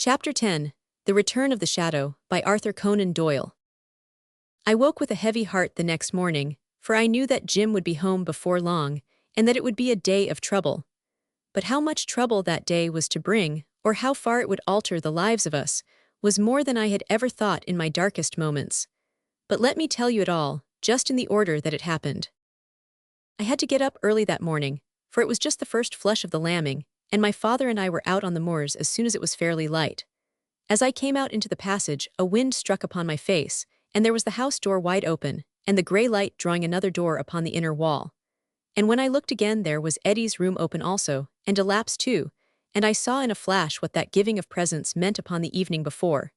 Chapter 10, The Return of the Shadow, by Arthur Conan Doyle. I woke with a heavy heart the next morning, for I knew that Jim would be home before long, and that it would be a day of trouble. But how much trouble that day was to bring, or how far it would alter the lives of us, was more than I had ever thought in my darkest moments. But let me tell you it all, just in the order that it happened. I had to get up early that morning, for it was just the first flush of the lambing, and my father and I were out on the moors as soon as it was fairly light. As I came out into the passage, a wind struck upon my face, and there was the house door wide open, and the grey light drawing another door upon the inner wall. And when I looked again, there was Eddie's room open also, and Delap's too, and I saw in a flash what that giving of presents meant upon the evening before.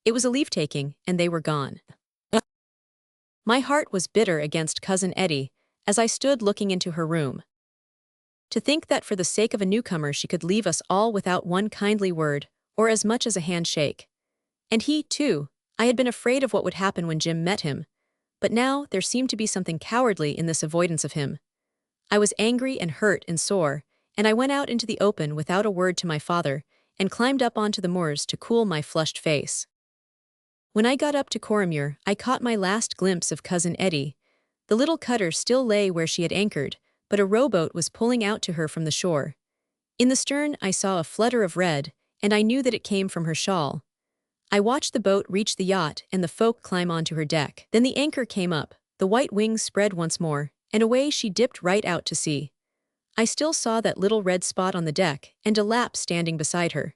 It was a leave-taking, and they were gone. My heart was bitter against Cousin Eddie, as I stood looking into her room. To think that for the sake of a newcomer she could leave us all without one kindly word, or as much as a handshake. And he, too, I had been afraid of what would happen when Jim met him, but now there seemed to be something cowardly in this avoidance of him. I was angry and hurt and sore, and I went out into the open without a word to my father, and climbed up onto the moors to cool my flushed face. When I got up to Coromure, I caught my last glimpse of Cousin Eddie. The little cutter still lay where she had anchored, but a rowboat was pulling out to her from the shore. In the stern I saw a flutter of red, and I knew that it came from her shawl. I watched the boat reach the yacht and the folk climb onto her deck. Then the anchor came up, the white wings spread once more, and away she dipped right out to sea. I still saw that little red spot on the deck, and Delap standing beside her.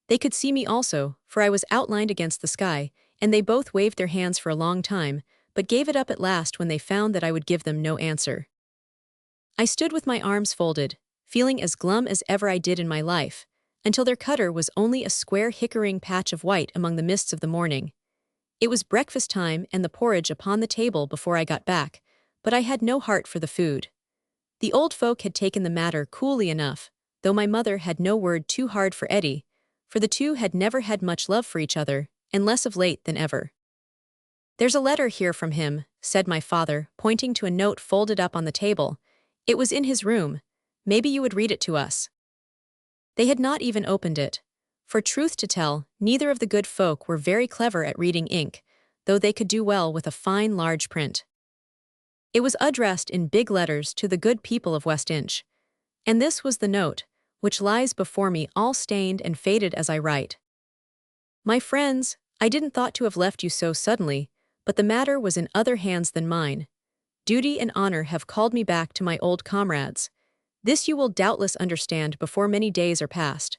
They could see me also, for I was outlined against the sky, and they both waved their hands for a long time, but gave it up at last when they found that I would give them no answer. I stood with my arms folded, feeling as glum as ever I did in my life, until their cutter was only a square hickering patch of white among the mists of the morning. It was breakfast time and the porridge upon the table before I got back, but I had no heart for the food. The old folk had taken the matter coolly enough, though my mother had no word too hard for Eddie, for the two had never had much love for each other, and less of late than ever. "There's a letter here from him," said my father, pointing to a note folded up on the table. "It was in his room. Maybe you would read it to us." They had not even opened it. For truth to tell, neither of the good folk were very clever at reading ink, though they could do well with a fine large print. It was addressed in big letters to the good people of West Inch. And this was the note, which lies before me all stained and faded as I write. "My friends, I didn't thought to have left you so suddenly, but the matter was in other hands than mine. Duty and honor have called me back to my old comrades. This you will doubtless understand before many days are past.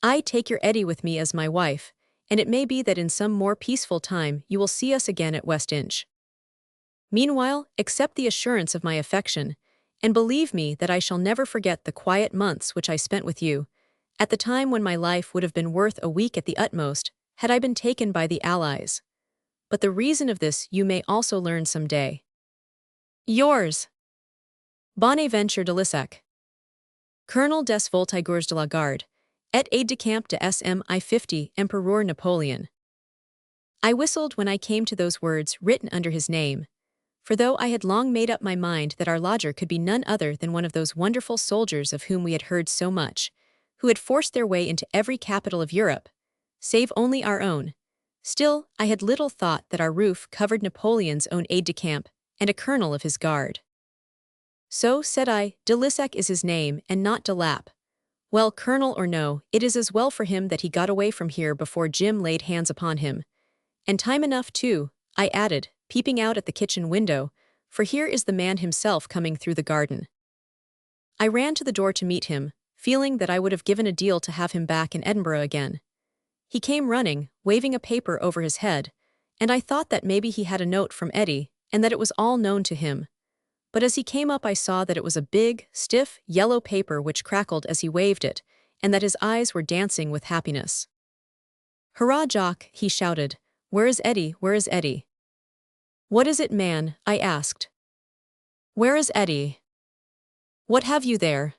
I take your Eddie with me as my wife, and it may be that in some more peaceful time you will see us again at West Inch. Meanwhile, accept the assurance of my affection, and believe me that I shall never forget the quiet months which I spent with you, at the time when my life would have been worth a week at the utmost, had I been taken by the Allies. But the reason of this you may also learn some day. Yours, Bonaventure de Lissac, Colonel des Voltigeurs de la Garde, et aide-de-camp de SMI 50 Empereur Napoleon. I whistled when I came to those words written under his name, for though I had long made up my mind that our lodger could be none other than one of those wonderful soldiers of whom we had heard so much, who had forced their way into every capital of Europe, save only our own, still I had little thought that our roof covered Napoleon's own aide-de-camp and a colonel of his guard. "So," said I, "de Lissac is his name, and not Delap. Well, colonel or no, it is as well for him that he got away from here before Jim laid hands upon him. And time enough, too," I added, peeping out at the kitchen window, "for here is the man himself coming through the garden." I ran to the door to meet him, feeling that I would have given a deal to have him back in Edinburgh again. He came running, waving a paper over his head, and I thought that maybe he had a note from Eddie, and that it was all known to him. But as he came up I saw that it was a big, stiff, yellow paper which crackled as he waved it, and that his eyes were dancing with happiness. "Hurrah, Jock," he shouted. "Where is Eddie, where is Eddie?" "What is it, man?" I asked. "Where is Eddie? What have you there?"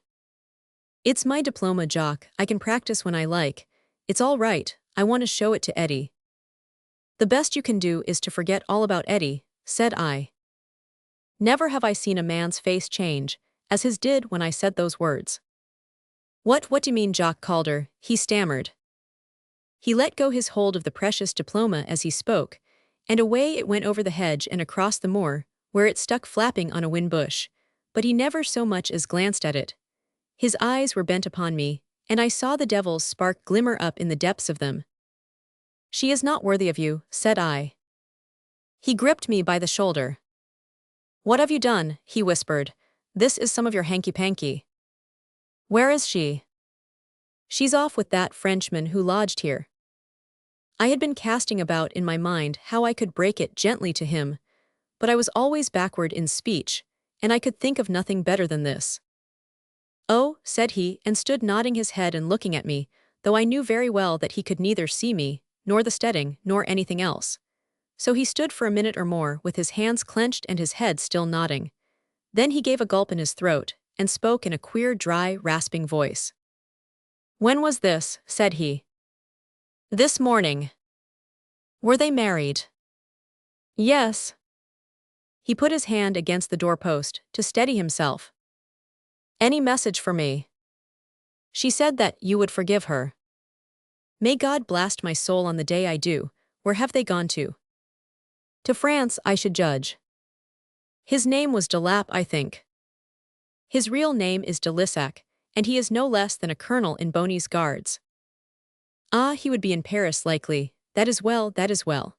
"It's my diploma, Jock. I can practice when I like. It's all right, I want to show it to Eddie." "The best you can do is to forget all about Eddie," said I. Never have I seen a man's face change, as his did when I said those words. What do you mean, Jock Calder?" he stammered. He let go his hold of the precious diploma as he spoke, and away it went over the hedge and across the moor, where it stuck flapping on a whin bush, but he never so much as glanced at it. His eyes were bent upon me, and I saw the devil's spark glimmer up in the depths of them. "She is not worthy of you," said I. He gripped me by the shoulder. "What have you done?" he whispered. "This is some of your hanky-panky." "Where is she?" "She's off with that Frenchman who lodged here." I had been casting about in my mind how I could break it gently to him, but I was always backward in speech, and I could think of nothing better than this. "Oh," said he, and stood nodding his head and looking at me, though I knew very well that he could neither see me, nor the steading, nor anything else. So he stood for a minute or more with his hands clenched and his head still nodding. Then he gave a gulp in his throat, and spoke in a queer, dry, rasping voice. "When was this?" said he. "This morning." "Were they married?" "Yes." He put his hand against the doorpost to steady himself. "Any message for me?" "She said that you would forgive her." "May God blast my soul on the day I do. Where have they gone to?" "To France, I should judge." "His name was de Lapp, I think." "His real name is de Lissac, and he is no less than a colonel in Boney's Guards." "Ah, he would be in Paris likely. That is well, that is well."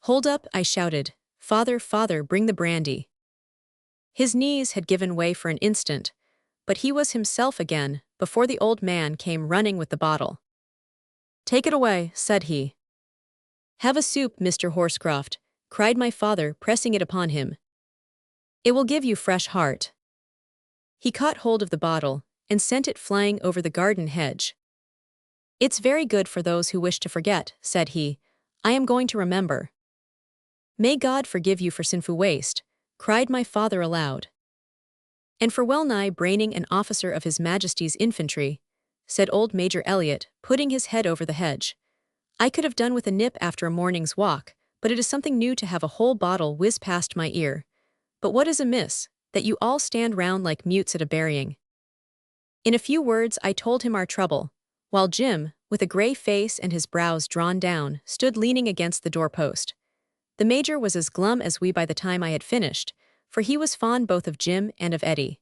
"Hold up," I shouted. "Father, father, bring the brandy." His knees had given way for an instant, but he was himself again before the old man came running with the bottle. "Take it away," said he. "Have a soup, Mr. Horscroft," cried my father, pressing it upon him. "It will give you fresh heart." He caught hold of the bottle and sent it flying over the garden hedge. "It's very good for those who wish to forget," said he. "I am going to remember." "May God forgive you for sinful waste," cried my father aloud. "And for well-nigh braining an officer of His Majesty's infantry," said old Major Elliot, putting his head over the hedge. "I could have done with a nip after a morning's walk, but it is something new to have a whole bottle whiz past my ear. But what is amiss, that you all stand round like mutes at a burying?" In a few words I told him our trouble, while Jim, with a grey face and his brows drawn down, stood leaning against the doorpost. The Major was as glum as we by the time I had finished, for he was fond both of Jim and of Eddie.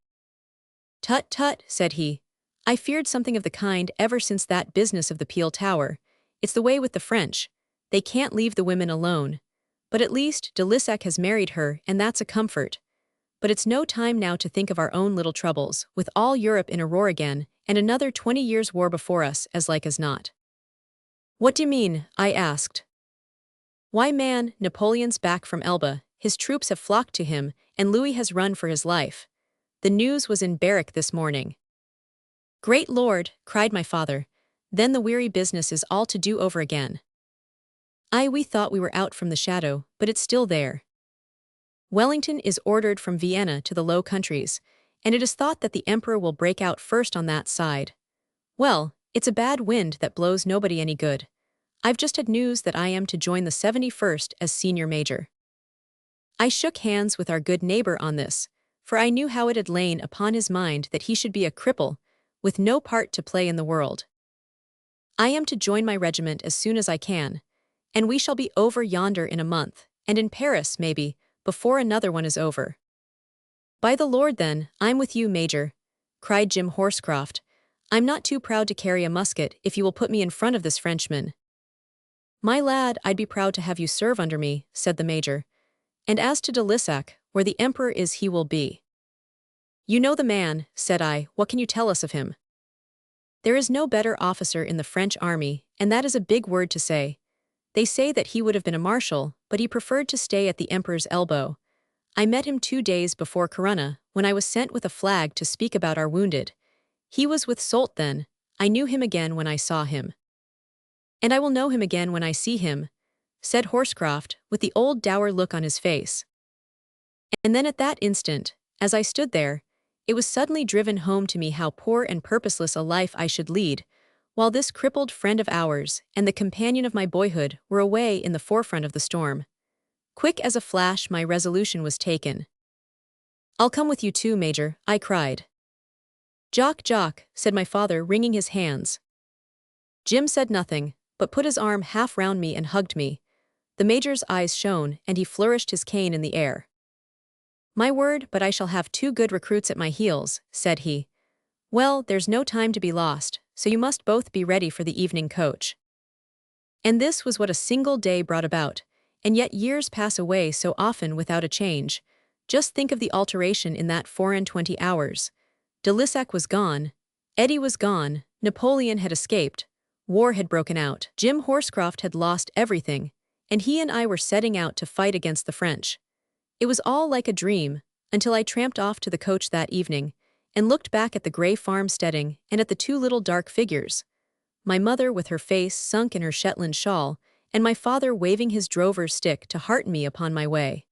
"Tut, tut," said he. "I feared something of the kind ever since that business of the Peel Tower. It's the way with the French. They can't leave the women alone. But at least de Lissac has married her, and that's a comfort. But it's no time now to think of our own little troubles, with all Europe in a roar again, and another 20 years' war before us, as like as not." "What do you mean?" I asked. "Why, man, Napoleon's back from Elba, his troops have flocked to him, and Louis has run for his life. The news was in Berwick this morning." "Great Lord," cried my father, "then the weary business is all to do over again." We thought we were out from the shadow, but it's still there. Wellington is ordered from Vienna to the Low Countries, and it is thought that the Emperor will break out first on that side. Well, it's a bad wind that blows nobody any good. I've just had news that I am to join the 71st as senior major. I shook hands with our good neighbor on this, for I knew how it had lain upon his mind that he should be a cripple, with no part to play in the world. "I am to join my regiment as soon as I can, and we shall be over yonder in a month, and in Paris, maybe, before another one is over." "By the Lord, then, I'm with you, Major," cried Jim Horscroft. "I'm not too proud to carry a musket if you will put me in front of this Frenchman." "My lad, I'd be proud to have you serve under me," said the Major. "And as to de Lissac, where the Emperor is he will be." "You know the man," said I. "What can you tell us of him?" "There is no better officer in the French army, and that is a big word to say. They say that he would have been a marshal, but he preferred to stay at the Emperor's elbow. I met him 2 days before Corunna, when I was sent with a flag to speak about our wounded. He was with Soult then. I knew him again when I saw him." "And I will know him again when I see him," said Horscroft, with the old dour look on his face. And then at that instant, as I stood there, it was suddenly driven home to me how poor and purposeless a life I should lead, while this crippled friend of ours and the companion of my boyhood were away in the forefront of the storm. Quick as a flash my resolution was taken. "I'll come with you too, Major," I cried. "Jock, Jock," said my father, wringing his hands. Jim said nothing, but put his arm half round me and hugged me. The major's eyes shone, and he flourished his cane in the air. "My word, but I shall have 2 good recruits at my heels," said he. "Well, there's no time to be lost, so you must both be ready for the evening coach." And this was what a single day brought about, and yet years pass away so often without a change. Just think of the alteration in that 24 hours. De Lissac was gone, Eddie was gone, Napoleon had escaped, war had broken out, Jim Horscroft had lost everything, and he and I were setting out to fight against the French. It was all like a dream, until I tramped off to the coach that evening, and looked back at the grey farmsteading and at the 2 little dark figures. My mother with her face sunk in her Shetland shawl, and my father waving his drover's stick to hearten me upon my way.